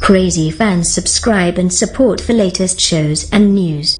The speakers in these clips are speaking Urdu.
Crazy fans, subscribe and support for latest shows and news.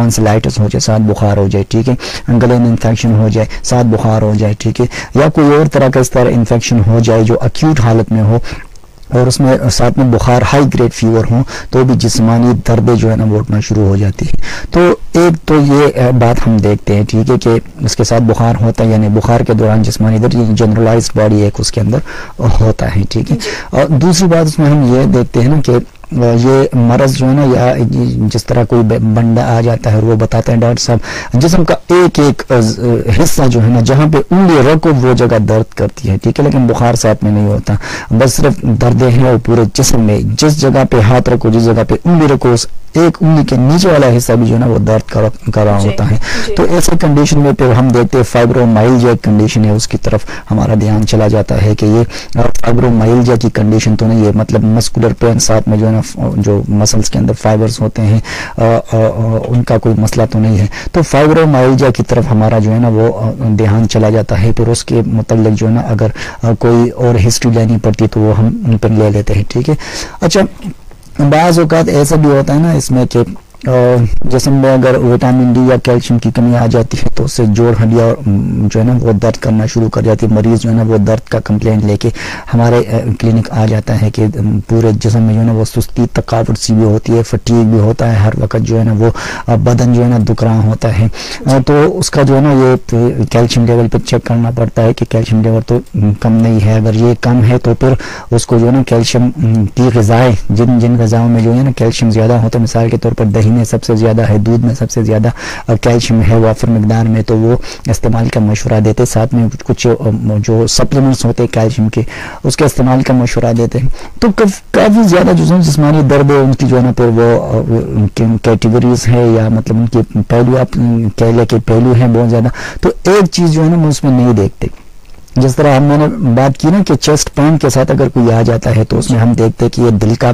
ٹانسلائٹس ہو جائے ساتھ بخار ہو جائے, ٹھیک ہے, گلے میں انفیکشن ہو جائے ساتھ بخار ہو جائے, ٹھیک ہے, یا کوئی اور طرح کا اس طرح انفیکشن ہو جائے جو ایکوٹ حالت میں ہو اور اس میں ساتھ میں بخار ہائی گریڈ فیور ہوں, تو بھی جسمانی دردیں جو ہے نا وہ اٹھنا شروع ہو جاتی ہے. تو ایک تو یہ بات ہم دیکھتے ہیں, ٹھیک ہے, کہ اس کے ساتھ بخار ہوتا ہے, یعنی بخار کے دوران جسمانی درد جنرلائزڈ باڈی ایک اس کے اندر ہوتا ہے, ٹھیک ہے. اور دوسری بات اس میں ہم یہ دیکھتے ہیں نا کہ یہ مرض جو ہے نا, یا جس طرح کوئی بندہ آ جاتا ہے اور وہ بتاتے ہیں ڈاکٹر صاحب جسم کا ایک ایک حصہ جو ہے نا جہاں پہ انگلی رکھو وہ جگہ درد کرتی ہے, ٹھیک ہے, لیکن بخار ساتھ میں نہیں ہوتا, بس صرف دردیں ہیں اور پورے جسم میں جس جگہ پہ ہاتھ رکھو جس جگہ پہ انگلی رکھو اس ایک انگلی کے نیچے والا حصہ بھی جو ہے نا وہ درد کر رہا ہوتا ہے. تو ایسے کنڈیشن میں پھر ہم دیکھتے ہیں فائبرومائلجیا کنڈیشن ہے, اس کی طرف ہمارا دھیان چلا جاتا ہے کہ یہ فائبرومائلجیا کی کنڈیشن تو نہیں ہے, مطلب مسکولر پین ساتھ میں جو ہے نا جو مسلس کے اندر فائبرز ہوتے ہیں ان کا کوئی مسئلہ تو نہیں ہے. تو فائبرومائلجیا کی طرف ہمارا جو ہے نا وہ دھیان چلا جاتا ہے, پھر اس کے متعلق جو ہے نا اگر کوئی اور ہسٹری لینی پڑتی تو وہ ہم ان پر لے لیتے ہیں, ٹھیک ہے. اچھا, بعض اوقات ایسا بھی ہوتا ہے نا اس میں کہ جسم میں اگر وٹامن ڈی یا کیلشیم کی کمی آ جاتی ہے تو اس سے جوڑ ہڈیاں جو ہے نا وہ درد کرنا شروع کر جاتی ہے. مریض جو ہے نا وہ درد کا کمپلین لے کے ہمارے کلینک آ جاتا ہے کہ پورے جسم میں جو ہے نا وہ سستی تھکاوٹ سی بھی ہوتی ہے, فٹیگ بھی ہوتا ہے, ہر وقت جو ہے نا وہ بدن جو ہے نا دکھ رہا ہوتا ہے. تو اس کا جو ہے نا یہ کیلشیم لیول پہ چیک کرنا پڑتا ہے کہ کیلشیم لیول تو کم نہیں ہے. اگر یہ کم ہے تو پھر اس کو جو ہے نا کیلشیم کی غذائیں جن غذاؤں میں جو ہے نا کیلشیم زیادہ ہوتا ہے, مثال کے طور پر دہی میں سب سے زیادہ ہے, دودھ میں سب سے زیادہ کیلشیم ہے وافر مقدار میں, تو وہ استعمال کا مشورہ دیتے. ساتھ میں کچھ جو سپلیمنٹس ہوتے ہیں کیلشیم کے اس کے استعمال کا مشورہ دیتے ہیں. تو کافی زیادہ جو جسمانی درد ہے ان کی جو ہے نا پھر وہ کیٹیگریز ہے یا مطلب ان کے پہلو آپ کہہ لیں کہ پہلو ہیں بہت زیادہ. تو ایک چیز جو ہے نا وہ اس میں نہیں دیکھتے, جس طرح ہم نے بات کی نا کہ چیسٹ پین کے ساتھ اگر کوئی آ جاتا ہے تو اس میں ہم دیکھتے ہیں کہ یہ دل کا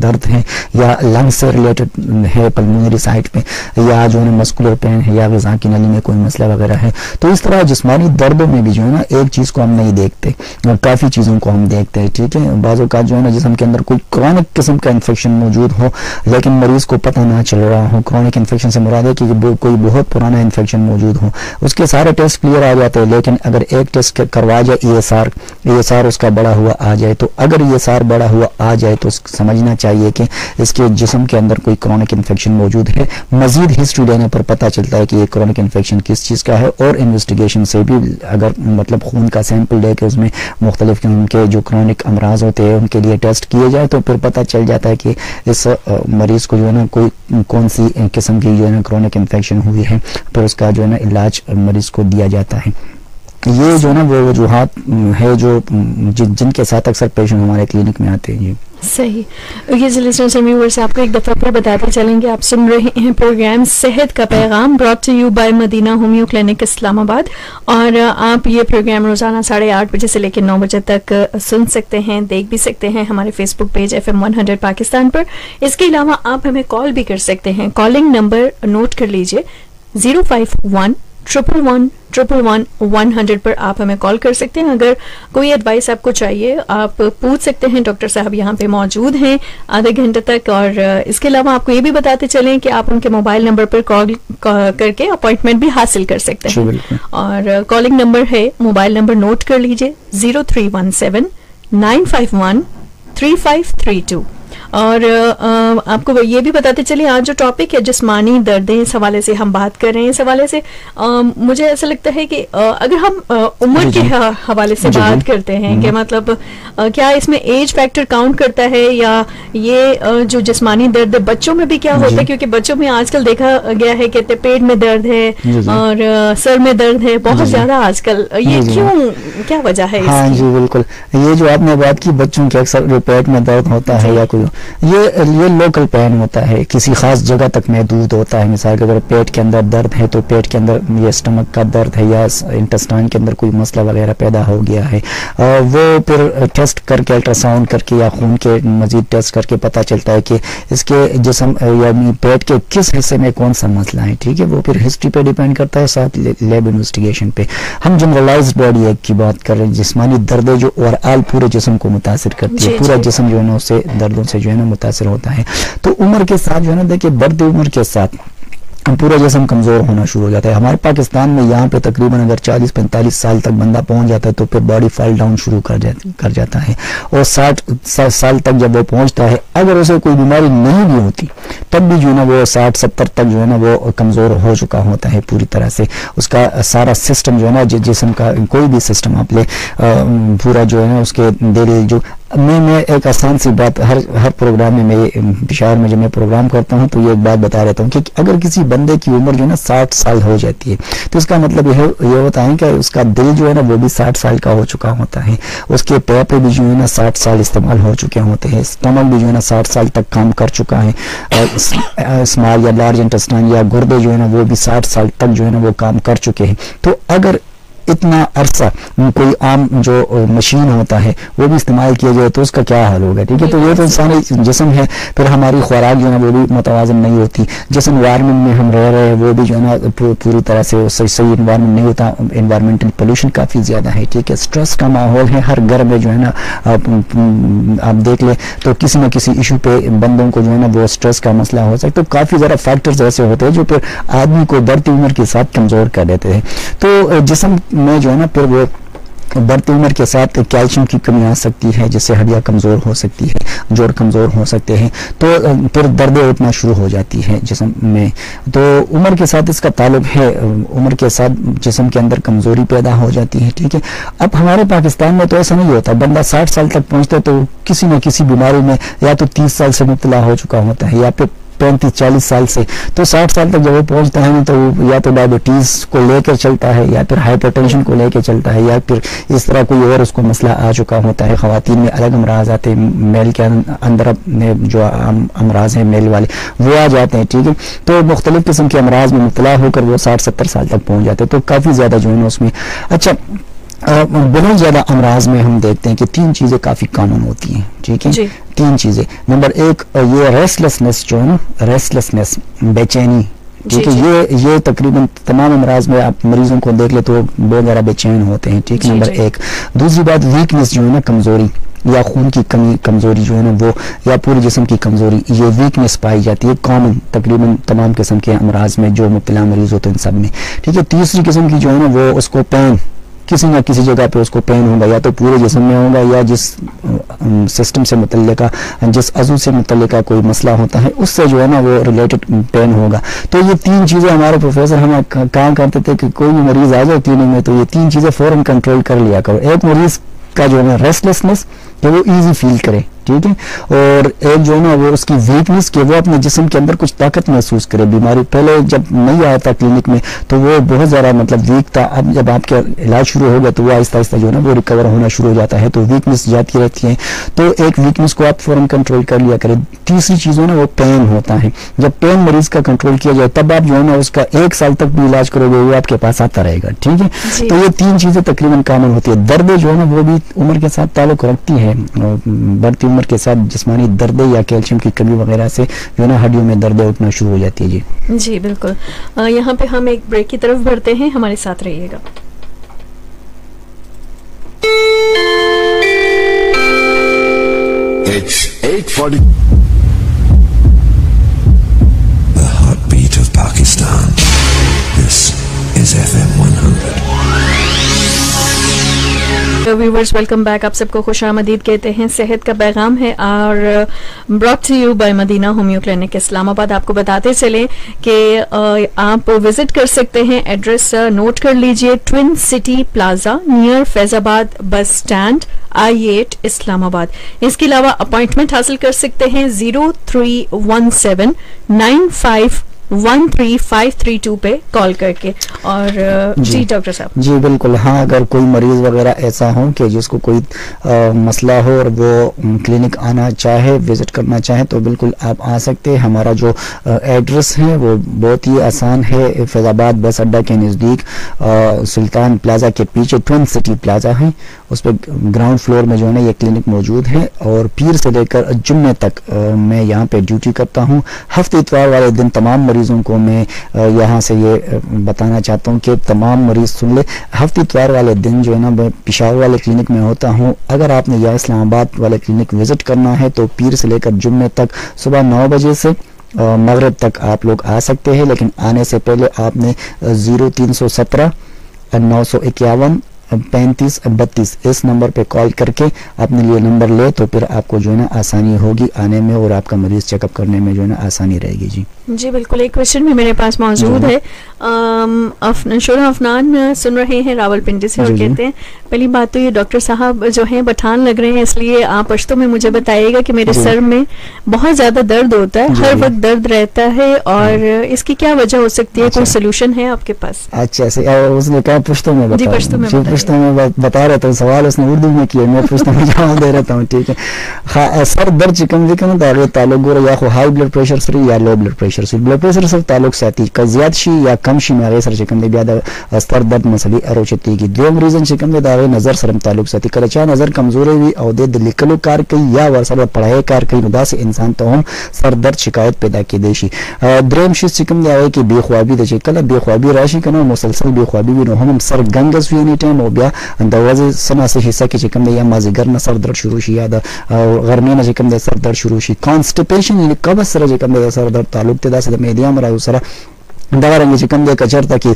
درد ہے یا لنگ سے ریلیٹڈ ہے پلمونری سائٹ پہ, یا جو ہے مسکولر پین ہے یا غذا کی نلی میں کوئی مسئلہ وغیرہ ہے. تو اس طرح جسمانی دردوں میں بھی جو ہے نا ایک چیز کو ہم نہیں دیکھتے, کافی چیزوں کو ہم دیکھتے ہیں, ٹھیک ہے. بعض اوقات جو ہے نا جسم کے اندر کوئی کرونک قسم کا انفیکشن موجود ہو لیکن مریض کو پتہ نہ چل رہا ہو. کرونک انفیکشن سے مراد ہے کہ کوئی بہت پرانا انفیکشن موجود ہو, اس کے سارے ٹیسٹ کلیئر آ جاتے ہیں, لیکن اگر ایک ٹیسٹ کروا جائے ای ایس آر اس کا بڑا ہوا آ جائے, تو اگر ای ایس آر بڑا ہوا آ جائے تو سمجھنا چاہیے کہ اس کے جسم کے اندر کوئی کرونک انفیکشن موجود ہے. مزید ہسٹری لینے پر پتہ چلتا ہے کہ یہ کرونک انفیکشن کس چیز کا ہے, اور انویسٹیگیشن سے بھی اگر مطلب خون کا سیمپل لے کے اس میں مختلف قسم کے جو کرونک امراض ہوتے ہیں ان کے لیے ٹیسٹ کیے جائے تو پھر پتہ چل جاتا ہے کہ اس مریض کو جو ہے نا کوئی کون سی قسم کی جو ہے نا کرونک انفیکشن ہوئی ہے, پھر اس کا جو ہے نا علاج مریض کو دیا جاتا ہے. یہ جو نا وہ وجوہات ہے جو جن کے ساتھ اکثر پیشنٹ ہمارے کلینک میں آتے ہیں. صحیح. یہ ویورز آپ کو ایک دفعہ پھر بتاتے چلیں گے, آپ سن رہے ہیں پروگرام صحت کا پیغام brought to you by Madina homeo clinic Islamabad, اور آپ یہ پروگرام روزانہ 8:30 بجے سے لے کے 9 بجے تک سن سکتے ہیں, دیکھ بھی سکتے ہیں ہمارے فیس بک پیج FM 100 پاکستان پر. اس کے علاوہ آپ ہمیں کال بھی کر سکتے ہیں. کالنگ نمبر نوٹ کر لیجئے 051-111-100 پر آپ ہمیں کال کر سکتے ہیں. اگر کوئی ایڈوائس آپ کو چاہیے آپ پوچھ سکتے ہیں, ڈاکٹر صاحب یہاں پہ موجود ہیں آدھے گھنٹے تک. اور اس کے علاوہ آپ کو یہ بھی بتاتے چلیں کہ آپ ان کے موبائل نمبر پر کال کر کے اپوائنٹمنٹ بھی حاصل کر سکتے ہیں. اور کالنگ نمبر ہے, موبائل نمبر نوٹ کر لیجئے 0317-951-3532. اور آپ کو یہ بھی بتاتے چلیں آج جو ٹاپک ہے جسمانی دردیں, اس حوالے سے ہم بات کر رہے ہیں. اس حوالے سے مجھے ایسا لگتا ہے کہ اگر ہم عمر کے حوالے سے بات کرتے ہیں کہ مطلب کیا اس میں ایج فیکٹر کاؤنٹ کرتا ہے, یا یہ جو جسمانی درد بچوں میں بھی کیا ہوتا ہے, کیونکہ بچوں میں آج کل دیکھا گیا ہے کہ پیٹ میں درد ہے اور سر میں درد ہے بہت زیادہ آج کل, یہ کیوں, کیا وجہ ہے؟ ہاں جی بالکل, یہ جو آپ نے بات کی بچوں کے اکثر جو پیٹ میں درد ہوتا ہے یا کوئی یہ لوکل پین ہوتا ہے, کسی خاص جگہ تک محدود ہوتا ہے. مثال کے اگر پیٹ کے اندر درد ہے تو پیٹ کے اندر یہ اسٹمک کا درد ہے یا انٹسٹائن کے اندر کوئی مسئلہ وغیرہ پیدا ہو گیا ہے, وہ پھر ٹیسٹ کر کے الٹرا ساؤنڈ کر کے یا خون کے مزید ٹیسٹ کر کے پتہ چلتا ہے کہ اس کے جسم یعنی پیٹ کے کس حصے میں کون سا مسئلہ ہے. ٹھیک ہے, وہ پھر ہسٹری پہ ڈیپینڈ کرتا ہے, ساتھ لیب انویسٹیگیشن پہ. ہم جنرلائزڈ باڈی ایک کی بات کر رہے ہیں, جسمانی دردیں جو اوور آل پورے جسم کو متاثر کرتی ہے, پورا جسم جو ہے نا اس سے دردوں سے جو ہے نا متاثر ہوتا ہے. تو عمر کے ساتھ جو ہے نا دیکھیے بڑھتی عمر کے ساتھ پورا جسم کمزور ہونا شروع ہو جاتا ہے. ہمارے پاکستان میں یہاں پہ تقریباً اگر 40-45 سال تک بندہ پہنچ جاتا ہے تو پھر باڈی فال ڈاؤن شروع کر جاتا ہے, اور 60 سال تک جب وہ پہنچتا ہے اگر اسے کوئی بیماری نہیں بھی ہوتی تب بھی جو ہے نا وہ 60-70 تک جو ہے نا وہ کمزور ہو چکا ہوتا ہے پوری طرح سے. اس کا سارا سسٹم جو ہے نا جسم کا کوئی بھی سسٹم آپ لے پورا جو ہے نا اس کے دل جو میں ایک آسان سی بات ہر پروگرام میں پشاور میں جب میں پروگرام کرتا ہوں تو یہ ایک بات بتا رہتا ہوں کہ اگر کسی بندے کی عمر جو ہے نا 60 سال ہو جاتی ہے تو اس کا مطلب یہ ہوتا ہے کہ اس کا دل جو ہے نا وہ بھی 60 سال کا ہو چکا ہوتا ہے, اس کے پیپے بھی جو ہے نا 60 سال استعمال ہو چکے ہوتے ہیں, اسٹمک بھی جو ہے نا 60 سال تک کام کر چکا ہے, اسمال یا لارج انٹسٹائن یا گردے جو ہے نا وہ بھی 60 سال تک جو ہے نا وہ کام کر چکے ہیں. تو اگر اتنا عرصہ کوئی عام جو مشین ہوتا ہے وہ بھی استعمال کیا جائے تو اس کا کیا حال ہوگا, ٹھیک ہے. تو یہ تو انسانی جسم ہے, پھر ہماری خوراک جو ہے نا وہ بھی متوازن نہیں ہوتی, جس انوائرمنٹ میں ہم رہ رہے ہیں وہ بھی جو ہے نا پوری طرح سے صحیح انوائرمنٹ نہیں ہوتا, انوائرمنٹل پولوشن کافی زیادہ ہے, ٹھیک ہے. اسٹریس کا ماحول ہے ہر گھر میں جو ہے نا, آپ دیکھ لیں تو کسی نہ کسی ایشو پہ بندوں کو جو ہے نا وہ اسٹریس کا مسئلہ ہو سکتا ہے. تو کافی زیادہ فیکٹرز ایسے ہوتے ہیں جو پھر آدمی کو بڑھتی عمر کے ساتھ کمزور کر دیتے ہیں. تو جسم میں جو ہے نا پھر وہ بڑھتی عمر کے ساتھ کیلشیم کی کمی آ سکتی ہے جس سے ہڈیاں کمزور ہو سکتی ہے, جوڑ کمزور ہو سکتے ہیں, تو پھر دردیں اٹھنا شروع ہو جاتی ہے جسم میں. تو عمر کے ساتھ اس کا تعلق ہے, عمر کے ساتھ جسم کے اندر کمزوری پیدا ہو جاتی ہے, ٹھیک ہے. اب ہمارے پاکستان میں تو ایسا نہیں ہوتا, بندہ 60 سال تک پہنچتا ہے تو کسی نہ کسی بیماری میں یا تو 30 سال سے مبتلا ہو چکا ہوتا ہے یا پھر 35-40 سال سے, تو 60 سال تک جب وہ پہنچتا ہے تو یا تو ڈائبٹیز کو لے کر چلتا ہے یا پھر ہائپر ٹینشن کو لے کے چلتا ہے یا پھر اس طرح کوئی اور اس کو مسئلہ آ چکا ہوتا ہے. خواتین میں الگ امراض آتے ہیں, میل کے اندر میں جو امراض ہیں میل والے وہ آ جاتے ہیں, ٹھیک ہے. تو مختلف قسم کے امراض میں مبتلا ہو کر وہ 60-70 سال تک پہنچ جاتے ہیں, تو کافی زیادہ جو ہے نا اس میں. اچھا, بہت زیادہ امراض میں ہم دیکھتے ہیں کہ 3 چیزیں کافی کامن ہوتی ہیں, ٹھیک ہے. 3 چیزیں. نمبر 1 یہ ریسٹلیسنس جو ہے نا, ریسٹلیسنس بے چینی, ٹھیک ہے. یہ تقریباً تمام امراض میں آپ مریضوں کو دیکھ لیں تو بہت زیادہ بے چین ہوتے ہیں, ٹھیک. نمبر 1. دوسری بات ویکنس جو ہے نا, کمزوری یا خون کی کمی, کمزوری جو ہے نا وہ, یا پورے جسم کی کمزوری, یہ ویکنس پائی جاتی ہے کامن تقریباً تمام قسم کے امراض میں جو مبتلا مریض ہوتے ہیں ان سب میں, ٹھیک ہے. تیسری قسم کی جو ہے نا وہ اس کو پین, کسی نہ کسی جگہ پہ اس کو پین ہوگا, یا تو پورے جسم میں ہوگا یا جس سسٹم سے متعلقہ, جس عضو سے متعلقہ کوئی مسئلہ ہوتا ہے اس سے جو ہے نا وہ ریلیٹڈ پین ہوگا. تو یہ 3 چیزیں ہمارے پروفیسر ہمیں کہا کرتے تھے کہ کوئی بھی مریض آ جائے کلینک میں تو یہ 3 چیزیں فوراً کنٹرول کر لیا کرو. ایک مریض کا جو ہے نا ریسٹلیسنس کہ وہ ایزی فیل کرے, ٹھیک ہے, اور ایک جو ہے نا وہ اس کی ویکنس کہ وہ اپنے جسم کے اندر کچھ طاقت محسوس کرے. بیماری پہلے جب نہیں آیا تھا کلینک میں تو وہ بہت زیادہ مطلب ویک تھا, اب جب آپ کا علاج شروع ہوگا تو وہ آہستہ آہستہ جو ہے نا وہ ریکور ہونا شروع ہو جاتا ہے, تو ویکنس جاتی رہتی ہے. تو ایک ویکنس کو آپ فوراً کنٹرول کر لیا کرے. تیسری چیز جو ہے نا وہ پین ہوتا ہے, جب پین مریض کا کنٹرول کیا جائے تب آپ جو ہے نا اس کا 1 سال تک بھی علاج کرو گے وہ آپ کے پاس آتا رہے گا, ٹھیک ہے. تو یہ 3 چیزیں تقریباً کامن ہوتی ہے. دردیں جو ہے نا وہ بھی عمر کے ساتھ تعلق رکھتی ہے, بڑھتی عمر کے ساتھ جسمانی دردیں یا کیلشیم کی کمی وغیرہ سے جو ہے نا ہڈیوں میں دردیں اٹھنا شروع ہو جاتی ہے. جی بالکل. یہاں پہ ہم ایک بریک کی طرف بڑھتے ہیں, ہمارے ساتھ رہیے گا. It's 8:40. The heartbeat of Pakistan. This is FM 100. Viewers welcome back, آپ سب کو خوش آمدید کہتے ہیں. صحت کا پیغام ہے اور brought to you by Madina homeo clinic Islamabad. آپ کو بتاتے چلیں کہ آپ وزٹ کر سکتے ہیں, ایڈریس نوٹ کر لیجئے, twin city plaza near Faizabad bus stand I-8 اسلام آباد. اس کے علاوہ اپوائنٹمنٹ حاصل کر سکتے ہیں 0317951332 پہ کال کر کے. اور جی ڈاکٹر صاحب. جی بالکل, ہاں اگر کوئی مریض وغیرہ ایسا ہو کہ جس کو کوئی مسئلہ ہو اور وہ کلینک آنا چاہے, وزٹ کرنا چاہے تو بالکل آپ آ سکتے ہیں. ہمارا جو ایڈریس ہے وہ بہت ہی آسان ہے, فیض آباد بس اڈا کے نزدیک سلطان پلازا کے پیچھے ٹوین سٹی پلازا ہے, اس پہ گراؤنڈ فلور میں جو ہے نا یہ کلینک موجود ہے. اور پیر سے لے کر جمعے تک میں یہاں پہ ڈیوٹی کرتا ہوں. ہفتے اتوار والے دن تمام مریضوں کو میں یہاں سے یہ بتانا چاہتا ہوں کہ تمام مریض سن لے, ہفتے اتوار والے دن جو ہے نا میں پشاور والے کلینک میں ہوتا ہوں. اگر آپ نے یا اسلام آباد والے کلینک وزٹ کرنا ہے تو پیر سے لے کر جمعے تک صبح 9 بجے سے مغرب تک آپ لوگ آ سکتے ہیں، لیکن آنے سے پہلے آپ نے 0317 951 3532 اس نمبر پہ کال کر کے اپنے لیے نمبر لے، تو پھر آپ کو جو ہے نا آسانی ہوگی آنے میں، اور آپ کا مریض چیک اپ کرنے میں جو ہے نا آسانی رہے گی. جی بالکل. ایک کوشچن بھی میرے پاس موجود ہے. شورا افنان سن رہے ہیں راول پنڈی سے، اور کہتے ہیں پہلی بات تو یہ ڈاکٹر صاحب جو ہیں پٹھان لگ رہے ہیں، اس لیے آپ پشتو میں مجھے بتائیے گا کہ میرے سر میں بہت زیادہ درد ہوتا ہے، ہر وقت درد رہتا ہے، اور اس کی کیا وجہ ہو سکتی ہے؟ کوئی سولوشن ہے آپ کے پاس؟ اچھا، اس نے کہا پشتو میں جی پشتو میں بتا رہتا ہوں، سوال اس نے اردو میں کیا، میں پشتو میں جواب دے رہتا ہوں. ٹھیک ہے. سر درد چکم وکم داغے تعلق گورا یا ہائی بلڈ پریشر سری یا لو بلڈ پریشر سری. بلڈ پریشر سر تعلق ساتھی کا زیاد شی یا کم شی میں سر چکم دے بیاد سر درد مسئلے اروچتی کی. دوم ریزن چکم دے داغے نظر سرم تعلق ساتھی کلچا نظر کمزوری ہوئی او دے لکلو کار کئی یا ورسر پڑھائی کار کئی ندا سے انسان تو ہم سر درد شکایت پیدا کی دیشی. دریم شی چکم دے آئے کہ بے خوابی دے کلا بے خوابی راشی کنا مسلسل بے خوابی بھی نو ہم سر گنگس ہوئی نہیں ٹائم او بیا دروازے سنا سے حصہ کی چکم دے یا مازیگر نہ سر درد شروع شی یا غرمے نہ چکم دے سر درد شروع شی. کانسٹیپیشن یعنی قبض سر چکم دے سر درد تعلق تے دا سے میدیا مرا سر دغه رنګ چې کوم د کچرته کې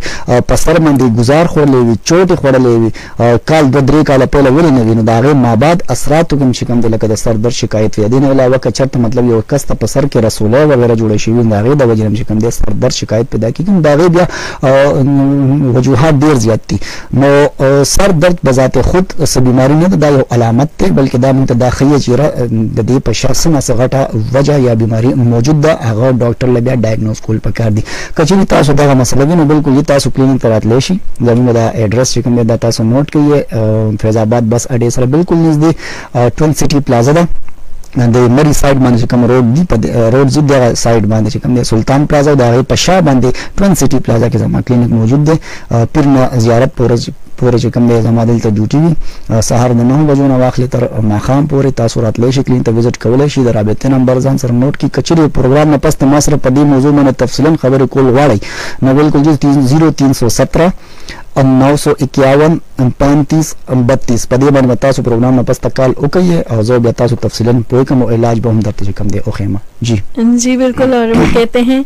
پسر باندې گزار خورلې وي، چوټې خوړلې وي، کال 2-3 کال پهله ولې نه وي، نو د هغې مابعد اثراتو کوم چې کوم دی لکه د سر درد شکایت وي. دې نه علاوه کچرته مطلب یو کس ته په سر کې رسولی وغیره جوړه شوي د هغې د وجې نه چې کوم دی سر درد شکایت پیدا کېږي، د هغې بیا وجوهات ډېر زیات دي. نو سر درد بذات خود څه بیماري نه ده، دا یو علامت دی، بلکې دا موږ ته دا ښیي چې د دې په شخص نه څه غټه وجه یا بیماري موجود ده، هغه ډاکټر له بیا ډایګنوز کول پکار دي. کچې تاسو دغه مسله وي نو بالکل یہ تاسو کلینک ته راتلی شي. زموږ دا ایڈریس چې کوم دی دا تاسو نوٹ کړئ، فیض آباد بس اډې سره بالکل نږدې ټوین سټي پلازا ده، د مری سایډ باندې چې کوم روډ دی په روډ زید دغه سایډ باندې چې کوم دی سلطان پلازا او د هغې په شا باندې ټوین سټي پلازا کې زما کلینک موجود دی. پیر نه زیارت پورې چې کوم دی زما دلته ډیوټي وي، سهار د 9 بجو نه واخلې تر ماښام پورې تاسو راتلی شئ، کلینک ته وزټ کولی شئ. د رابطې نمبر ځان سره نوٹ کړئ. کچېرې پروګرام نه پس ته ما سره په دې موضوع باندې تفصیلا خبرې کول غواړئ نو بالکل جی 0317 951 3532 په دې باندې تاسو پروګرام نه پس ته کال وکړئ او زه بیا تاسو تفصیلا پوه کوم او علاج به هم درته چې کوم دی وښیم. جی بالکل. اور وہ کہتے ہیں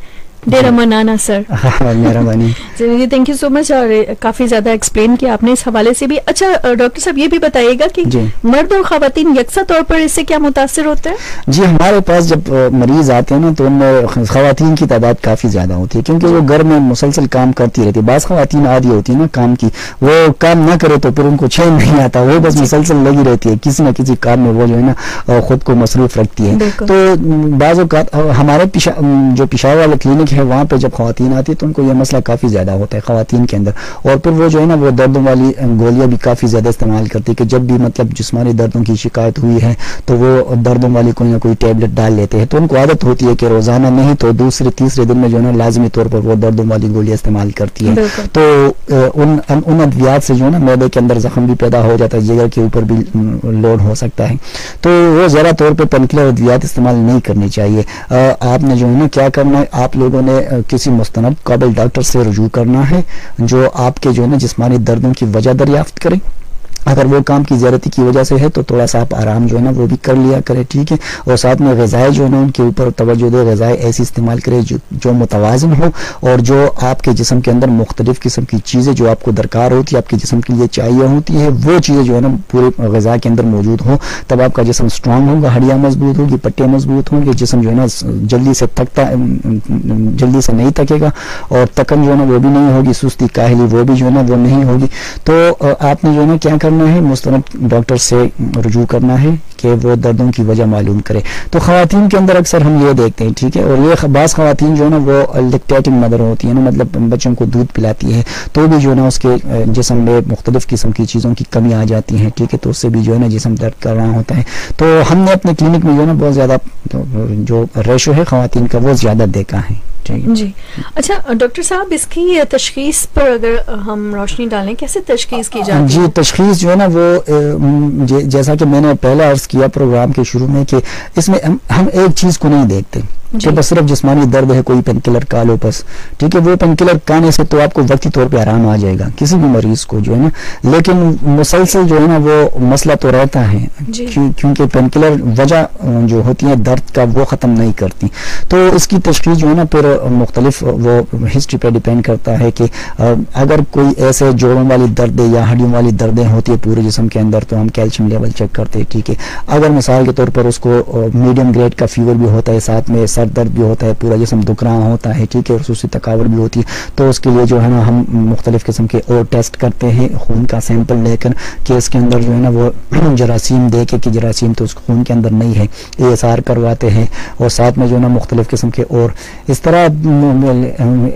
ڈیرا منانا سر. مہربانی. جی تھینک یو سو مچ، اور کافی زیادہ ایکسپلین کیا آپ نے اس حوالے سے بھی. اچھا ڈاکٹر صاحب یہ بھی بتائیے گا کہ مرد اور خواتین یکساں طور پر اس سے کیا متاثر ہوتے ہیں؟ جی ہمارے پاس جب مریض آتے ہیں نا تو ان میں خواتین کی تعداد کافی زیادہ ہوتی ہے، کیونکہ وہ گھر میں مسلسل کام کرتی رہتی ہے. بعض خواتین عادی ہوتی ہیں نا کام کی، وہ کام نہ کرے تو پھر ان کو چین نہیں آتا، وہ بس مسلسل لگی رہتی ہے کسی نہ کسی کام میں، وہ جو ہے نا خود کو مصروف رکھتی ہے. تو بعض اوقات ہمارے جو پشاور والا کلینک ہے وہاں پہ جب خواتین آتی ہے تو ان کو یہ مسئلہ کافی زیادہ ہوتا ہے خواتین کے اندر، اور پھر وہ جو ہے نا وہ دردوں والی گولیاں بھی کافی زیادہ استعمال کرتی ہے کہ جب بھی مطلب جسمانی دردوں کی شکایت ہوئی ہے تو وہ دردوں والی کوئی نہ کوئی ٹیبلٹ ڈال لیتے ہیں. تو ان کو عادت ہوتی ہے کہ روزانہ نہیں تو دوسرے تیسرے دن میں جو ہے نا لازمی طور پر وہ دردوں والی گولیاں استعمال کرتی ہیں. تو ان ادویات سے جو ہے نا معدے کے اندر زخم بھی پیدا ہو جاتا ہے، جگر کے اوپر بھی لوڈ ہو سکتا ہے. تو وہ ذرا طور پہ پنکلر ادویات استعمال نہیں کرنی چاہیے. آپ نے جو ہے نا کیا کرنا ہے، آپ لوگوں نے کسی مستند قابل ڈاکٹر سے رجوع کرنا ہے جو آپ کے جو ہے نا جسمانی دردوں کی وجہ دریافت کریں. اگر وہ کام کی زیادتی کی وجہ سے ہے تو تھوڑا سا آپ آرام جو ہے نا وہ بھی کر لیا کرے، ٹھیک ہے. اور ساتھ میں غذائیں جو ہے نا ان کے اوپر توجہ دے، غذائیں ایسی استعمال کرے جو متوازن ہو اور جو آپ کے جسم کے اندر مختلف قسم کی چیزیں جو آپ کو درکار ہوتی ہے، آپ کے جسم کے لیے چاہیے ہوتی ہے، وہ چیزیں جو ہے نا پورے غذا کے اندر موجود ہوں. تب آپ کا جسم اسٹرانگ ہوگا، ہڈیاں مضبوط ہوگی، پٹیاں مضبوط ہوں گے، جسم جو ہے نا جلدی سے نہیں تھکے گا، اور تکن جو ہے نا وہ بھی نہیں ہوگی، سستی کاہلی وہ بھی جو ہے نا وہ نہیں ہوگی. تو آپ نے جو ہے نا کیا کرنا ہے، مستند ڈاکٹر سے رجوع کرنا ہے کہ وہ دردوں کی وجہ معلوم کرے. تو خواتین کے اندر اکثر ہم یہ دیکھتے ہیں، ٹھیک ہے، اور یہ بعض خواتین جو ہے نا وہ لیکٹیٹنگ مدر ہوتی ہے نا، مطلب بچوں کو دودھ پلاتی ہے، تو بھی جو ہے نا اس کے جسم میں مختلف قسم کی چیزوں کی کمی آ جاتی ہے، ٹھیک ہے، تو اس سے بھی جو ہے نا جسم درد کر رہا ہوتا ہے. تو ہم نے اپنے کلینک میں جو ہے نا بہت زیادہ جو ریشو ہے خواتین کا وہ زیادہ دیکھا ہے. جی اچھا ڈاکٹر صاحب، اس کی تشخیص پر اگر ہم روشنی ڈالیں، کیسے تشخیص کی جاتی ہے؟ جی تشخیص جو ہے نا وہ جیسا کہ میں نے پہلے عرض کیا پروگرام کے شروع میں کہ اس میں ہم ایک چیز کو نہیں دیکھتے، کہ بس صرف جسمانی درد ہے کوئی پین کلر کھا لو بس, ٹھیک ہے, وہ پین کلر کھانے سے تو آپ کو وقتی طور پہ آرام آ جائے گا کسی بھی مریض کو جو ہے نا, لیکن مسلسل جو ہے نا وہ مسئلہ تو رہتا ہے کیونکہ پین کلر وجہ جو ہوتی ہے درد کا وہ ختم نہیں کرتی. تو اس کی تشخیص جو ہے نا پھر مختلف وہ ہسٹری پہ ڈیپینڈ کرتا ہے کہ اگر کوئی ایسے جوڑوں والی دردیں یا ہڈیوں والی دردیں ہوتی ہے پورے جسم کے اندر تو ہم کیلشیم لیول چیک کرتے ہیں, ٹھیک ہے. اگر مثال کے طور پر اس کو میڈیم گریڈ کا فیور بھی ہوتا ہے, ساتھ میں سر درد بھی ہوتا ہے, پورا جسم دکھ رہا ہوتا ہے, ٹھیک ہے, اور خصوصی تکاور بھی ہوتی ہے, تو اس کے لیے جو ہے نا ہم مختلف قسم کے اور ٹیسٹ کرتے ہیں خون کا سیمپل لے کر کہ اس کے اندر جو ہے نا وہ جراثیم دے کے کہ جراثیم تو اس خون کے اندر نہیں ہے, ASR کرواتے ہیں, اور ساتھ میں جو ہے نا مختلف قسم کے اور اس طرح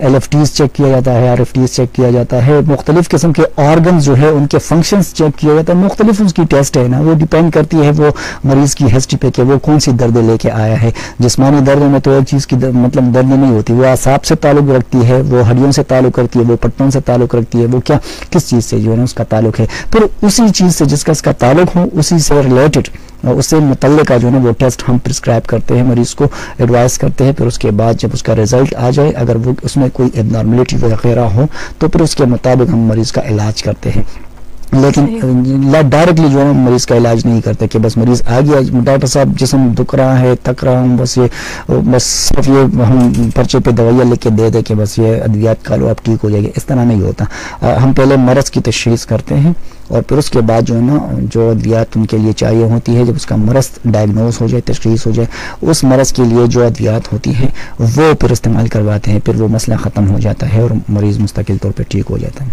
LFTs چیک کیا جاتا ہے, RFTs چیک کیا جاتا ہے, مختلف قسم کے آرگنز جو ہے ان کے فنکشنز چیک کیا جاتا ہے, مختلف اس کی ٹیسٹ ہے نا, وہ ڈیپینڈ کرتی ہے وہ مریض کی ہسٹری پہ کہ وہ کون سی دردیں لے کے آیا ہے. جسمانی درد میں تو ایک چیز کی مطلب درد نہیں ہوتی, وہ اعصاب سے تعلق رکھتی ہے, وہ ہڈیوں سے تعلق رکھتی ہے, وہ پٹوں سے تعلق رکھتی ہے, وہ کیا کس چیز سے جو ہے نا اس کا تعلق ہے, پھر اسی چیز سے جس کا اس کا تعلق ہو اسی سے ریلیٹڈ اس سے متعلقہ جو ہے نا وہ ٹیسٹ ہم پرسکرائب کرتے ہیں, مریض کو ایڈوائز کرتے ہیں. پھر اس کے بعد جب اس کا رزلٹ آ جائے, اگر وہ اس میں کوئی ایبنارملٹی وغیرہ ہو تو پھر اس کے مطابق ہم مریض کا علاج کرتے ہیں. لیکن ڈائریکٹلی جو ہے مریض کا علاج نہیں کرتے کہ بس مریض آ گیا ڈاکٹر صاحب جسم دکھ رہا ہے, تک رہا ہوں, بس صرف یہ ہم پرچے پہ دوائیاں لکھ کے دے دیں کہ بس یہ ادویات کھا لو آپ ٹھیک ہو جائے گا, اس طرح نہیں ہوتا. ہم پہلے مرض کی تشخیص کرتے ہیں اور پھر اس کے بعد جو ہے نا جو ادویات ان کے لیے چاہیے ہوتی ہے, جب اس کا مرض ڈائگنوز ہو جائے, تشخیص ہو جائے, اس مرض کے لیے جو ادویات ہوتی ہے وہ پھر استعمال کرواتے ہیں, پھر وہ مسئلہ ختم ہو جاتا ہے اور مریض مستقل طور پہ ٹھیک ہو جاتا ہے.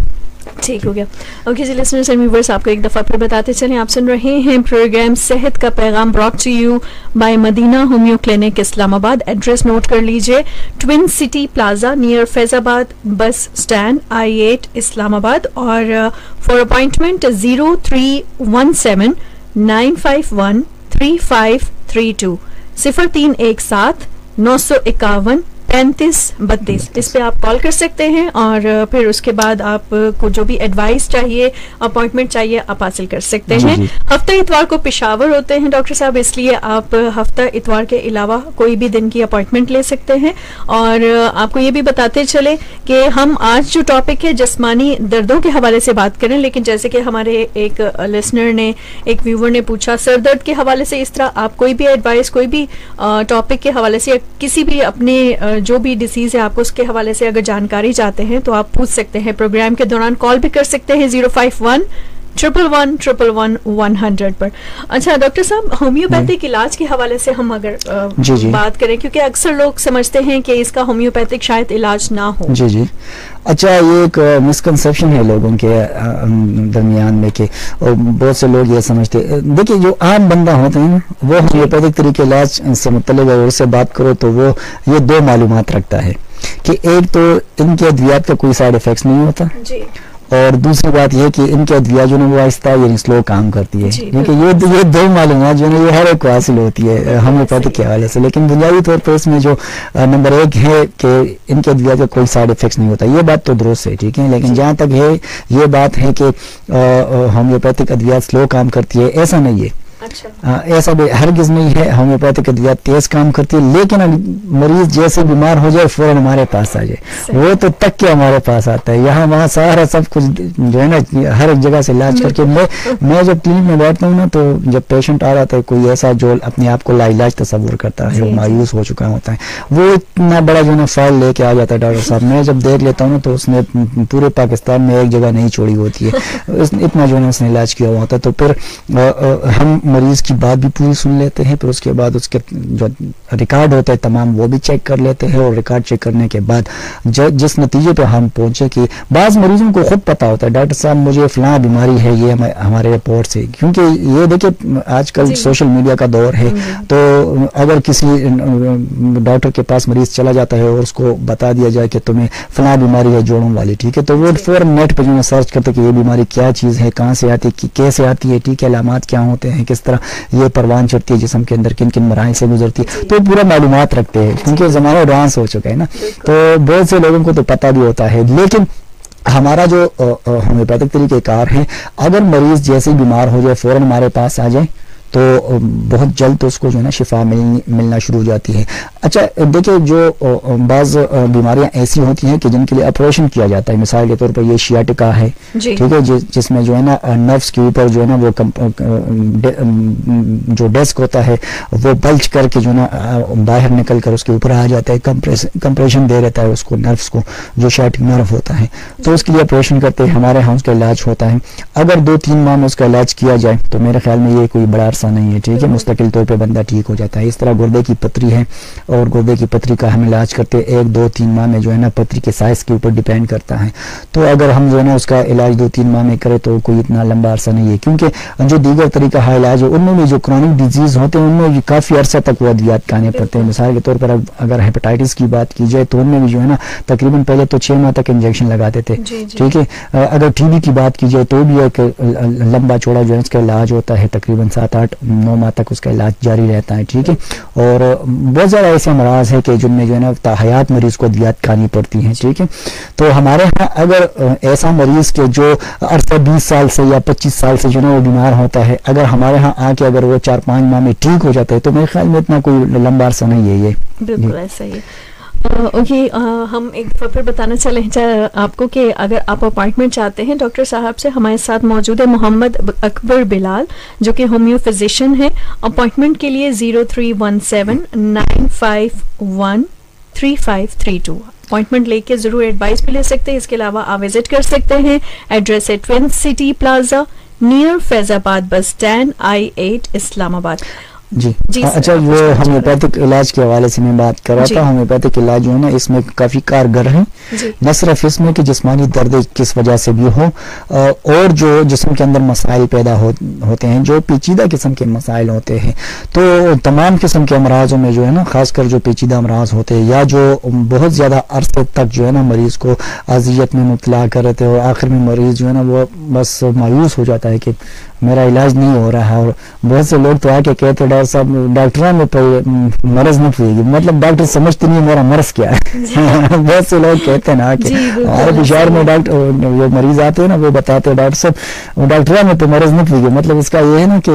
ٹھیک ہو گیا. اوکے جی لسنرز اینڈ ویورز, آپ کو ایک دفعہ پھر بتاتے چلیں, آپ سن رہے ہیں پروگرام صحت کا پیغام brought to you by Madina homeo clinic Islamabad. Address note کر لیجئے, twin city plaza near Faizabad bus stand I-8 اسلام آباد, اور فار اپوائنٹمنٹ 0317 951 3532 0317 951 3532. اس پہ آپ کال کر سکتے ہیں اور پھر اس کے بعد آپ کو جو بھی ایڈوائس چاہیے, اپوائنٹمنٹ چاہیے, آپ حاصل کر سکتے ہیں. ہفتہ اتوار کو پشاور ہوتے ہیں ڈاکٹر صاحب, اس لیے آپ ہفتہ اتوار کے علاوہ کوئی بھی دن کی اپوائنٹمنٹ لے سکتے ہیں. اور آپ کو یہ بھی بتاتے چلے کہ ہم آج جو ٹاپک ہے جسمانی دردوں کے حوالے سے بات کریں, لیکن جیسے کہ ہمارے ایک لسنر نے, ایک ویور نے پوچھا سر درد کے حوالے سے, اس طرح آپ کوئی بھی ایڈوائس کوئی بھی ٹاپک کے حوالے سے یا کسی بھی اپنے جو بھی ڈیزیز ہے آپ کو اس کے حوالے سے اگر جانکاری چاہتے ہیں تو آپ پوچھ سکتے ہیں. پروگرام کے دوران کال بھی کر سکتے ہیں 051-111-100 پر. اچھا ڈاکٹر صاحب, ہومیوپیتھک علاج کے حوالے سے ہم اگر بات کریں, کیونکہ اکثر لوگ سمجھتے ہیں کہ اس کا ہومیوپیتھک شاید علاج نہ ہو. جی اچھا, یہ ایک مسکنسیپشن ہے لوگوں کے درمیان میں کہ بہت سے لوگ یہ سمجھتے, دیکھیے جو عام بندہ ہوتے ہیں وہ ہومیوپیتھک طریقے علاج سے متعلق اگر اس سے بات کرو تو وہ یہ دو معلومات رکھتا ہے کہ ایک تو ان کے ادویات کا کوئی سائیڈ افیکٹس نہیں ہوتا, اور دوسری بات یہ کہ ان کے ادویات جو ہے وہ آہستہ یعنی سلو کام کرتی ہے. کیونکہ یہ دو معلومات جو ہے یہ ہر ایک کو حاصل ہوتی ہے ہومیوپیتھک کے حوالے سے, لیکن بنیادی طور پر اس میں جو نمبر ایک ہے کہ ان کے ادویات کا کوئی سائیڈ افیکٹس نہیں ہوتا, یہ بات تو درست ہے, ٹھیک ہے. لیکن جہاں تک ہے یہ بات ہے کہ ہومیوپیتھک ادویات سلو کام کرتی ہے, ایسا نہیں ہے. ایسا بھی ہرگز نہیں ہے, ہومیوپیتھک ادویات تیز کام کرتی ہے, لیکن مریض جیسے بیمار ہو جائے فوراً ہمارے پاس آ جائے, وہ تو تک کے ہمارے پاس آتا ہے, یہاں وہاں سارا سب کچھ جو ہے نا ہر ایک جگہ سے علاج کر کے. میں جب کلینک میں بیٹھتا ہوں نا تو جب پیشنٹ آ جاتا ہے کوئی ایسا جو اپنے آپ کو لا علاج تصور کرتا ہے, وہ مایوس ہو چکا ہوتا ہے, وہ اتنا بڑا جو ہے نا فائل لے کے آ جاتا ہے ڈاکٹر صاحب. میں جب دیکھ لیتا ہوں نا تو اس نے پورے پاکستان میں ایک جگہ نہیں چھوڑی ہوتی ہے, اتنا جو ہے نا اس نے علاج کیا ہوا ہوتا ہے. تو پھر ہم مریض کی بات بھی پوری سن لیتے ہیں, پھر اس کے بعد اس کے جو ریکارڈ ہوتا ہے تمام وہ بھی چیک کر لیتے ہیں, اور ریکارڈ چیک کرنے کے بعد جس نتیجے پہ ہم پہنچے کہ بعض مریضوں کو خود پتا ہوتا ہے ڈاکٹر صاحب مجھے فلاں بیماری ہے, یہ ہمارے رپورٹ سے, کیونکہ یہ دیکھیں آج کل سوشل میڈیا کا دور ہے, تو اگر کسی ڈاکٹر کے پاس مریض چلا جاتا ہے اور اس کو بتا دیا جائے کہ تمہیں فلاں بیماری ہے جوڑوں والی, ٹھیک ہے, تو وہ فوراً نیٹ پہ جو ہے سرچ کرتے کہ یہ بیماری کیا چیز ہے, کہاں سے آتی ہے, کیسے آتی ہے, ٹھیک ہے, علامات کیا ہوتے ہیں, کس طرح یہ پروان چڑھتی ہے جسم کے اندر, کن کن مراحل سے گزرتی ہے, تو پورا معلومات رکھتے ہیں, کیونکہ زمانہ ایڈوانس ہو چکا ہے نا, تو بہت سے لوگوں کو تو پتہ بھی ہوتا ہے. لیکن ہمارا جو ہومیوپیتھک طریقہ کار ہے, اگر مریض جیسے بیمار ہو جائے فوراً ہمارے پاس آ جائے تو بہت جلد اس کو جو ہے نا شفا ملنا شروع ہو جاتی ہے. اچھا دیکھیں جو بعض بیماریاں ایسی ہوتی ہیں کہ جن کے لیے آپریشن کیا جاتا ہے, مثال کے طور پر یہ شیاٹکا ہے, ٹھیک ہے, جس میں جو ہے نا نروس کے اوپر جو ہے نا وہ جو ڈسک ہوتا ہے وہ بلج کر کے جو ہے نا باہر نکل کر اس کے اوپر آ جاتا ہے, کمپریشن دے رہتا ہے اس کو نروس کو, جو شیاٹک نرو ہوتا ہے, تو اس کے لیے آپریشن کرتے ہیں. ہمارے ہاں اس کا علاج ہوتا ہے. اگر 2-3 ماہ میں اس کا علاج کیا جائے تو میرے خیال میں یہ کوئی بڑا عرصہ نہیں ہے, ٹھیک ہے, مستقل طور پہ بندہ ٹھیک ہو جاتا ہے. اس طرح گردے کی پتھری ہے, اور گردے کی پتھری کا ہم علاج کرتے 1-2-3 ماہ میں جو ہے نا پتھری کے سائز کے اوپر ڈیپینڈ کرتا ہے. تو اگر ہم جو ہے نا اس کا علاج 2-3 ماہ میں کرے تو کوئی اتنا لمبا عرصہ نہیں ہے, کیونکہ جو دیگر طریقہ ہے علاج ان میں بھی جو کرونک ڈیزیز ہوتے ہیں ان میں بھی کافی عرصہ تک وہ ادویات کھانے پڑتے ہیں. مثال کے طور پر اگر ہیپاٹائٹس کی بات کی جائے تو ان میں بھی جو ہے نا تقریباً پہلے تو 6 ماہ تک انجیکشن لگاتے تھے, ٹھیک ہے. اگر ٹی بی کی بات کی جائے تو بھی ایک لمبا چوڑا جو ہے اس کا علاج ہوتا ہے, تقریباً 7-8-9 ماہ تک اس کا علاج جاری رہتا ہے, ٹھیک ہے. اور بہت زیادہ ایسے امراض ہیں کہ جن میں جو ہے نا تاحیات مریض کو ادویات کھانی پڑتی ہیں, ٹھیک ہے. تو ہمارے ہاں اگر ایسا مریض کے جو عرصہ 20 سال سے یا 25 سال سے جو ہے نا وہ بیمار ہوتا ہے, اگر ہمارے ہاں آ کے اگر وہ 4-5 ماہ میں ٹھیک ہو جاتا ہے تو میرے خیال میں اتنا کوئی لمبا عرصہ نہیں ہے یہ. بالکل ایسا ہی. اوکے, ہم ایک دفعہ پھر بتانا چلیں آپ کو کہ اگر آپ اپوائنٹمنٹ چاہتے ہیں ڈاکٹر صاحب سے, ہمارے ساتھ موجود ہے محمد اکبر بلال جو کہ ہومیو فزیشین ہیں. اپوائنٹمنٹ کے لیے 0317-951-3532 اپوائنٹمنٹ لے کے ضرور ایڈوائس بھی لے سکتے ہیں. اس کے علاوہ آپ وزٹ کر سکتے ہیں. ایڈریس ہے twin city plaza near Faizabad bus stand I-8 اسلام آباد. جی اچھا, وہ ہومیوپیتھک علاج کے حوالے سے میں بات کر رہا تھا. ہومیوپیتھک علاج جو ہے نا اس میں کافی کارگر ہے, نہ صرف اس میں کہ جسمانی درد کس وجہ سے بھی ہو, اور جو جسم کے اندر مسائل پیدا ہوتے ہیں, جو پیچیدہ قسم کے مسائل ہوتے ہیں, تو تمام قسم کے امراضوں میں جو ہے نا خاص کر جو پیچیدہ امراض ہوتے ہیں یا جو بہت زیادہ عرصے تک جو ہے نا مریض کو اذیت میں مبتلا کر رہتے ہیں, اور آخر میں مریض جو ہے نا وہ بس مایوس ہو جاتا ہے کہ میرا علاج نہیں ہو رہا ہے. اور بہت سے لوگ تو آ کے کہتے ہیں ڈاکٹر صاحب ڈاکٹر میں مرض نہیں ہوئے گی, مطلب ڈاکٹر سمجھتے نہیں میرا مرض کیا ہے. بہت سے لوگ کہتے ہیں نا کہ ہمارے شہر میں ڈاکٹر جو مریض آتے ہیں نا وہ بتاتے ہیں ڈاکٹر صاحب ڈاکٹر میں تو مرض نہیں ہوئے گی, مطلب اس کا یہ ہے نا کہ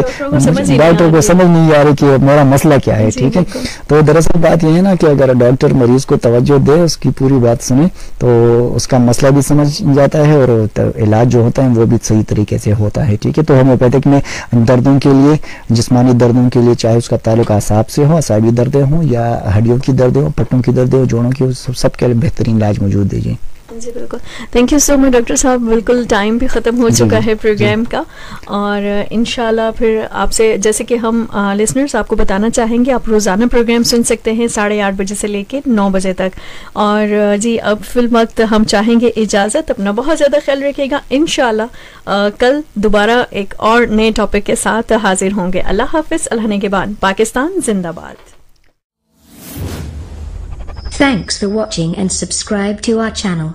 ڈاکٹر کو سمجھ نہیں آ رہی کہ میرا مسئلہ کیا ہے, ٹھیک ہے. تو دراصل بات یہ ہے نا کہ اگر ڈاکٹر مریض کو توجہ دے, اس کی پوری بات سنے, تو اس کا مسئلہ بھی سمجھ جاتا ہے اور علاج جو ہوتا ہے وہ بھی صحیح طریقے سے ہوتا ہے, ٹھیک ہے. تو ہومیوپیتھک میں دردوں کے لیے, جسمانی دردوں کے لیے, چاہے اس کا تعلق اعصاب سے ہو, اعصابی دردیں ہوں یا ہڈیوں کی دردیں ہوں, پٹوں کی دردیں ہوں, جوڑوں کی, سب کے لیے بہترین علاج موجود دیجیے. جی بالکل, thank you so much doctor صاحب. بالکل ٹائم بھی ختم ہو چکا ہے پروگرام کا, اور انشاءاللہ پھر آپ سے جیسے کہ ہم لسنرز آپ کو بتانا چاہیں گے, آپ روزانہ پروگرام سن سکتے ہیں 8:30 بجے سے لے کے 9 بجے تک. اور جی اب فی الوقت ہم چاہیں گے اجازت, اپنا بہت زیادہ خیال رکھیے گا. انشاءاللہ کل دوبارہ ایک اور نئے ٹاپک کے ساتھ حاضر ہوں گے. اللہ حافظ. اللہ نگہبان. پاکستان زندہ باد. Thanks for watching and subscribe to our channel.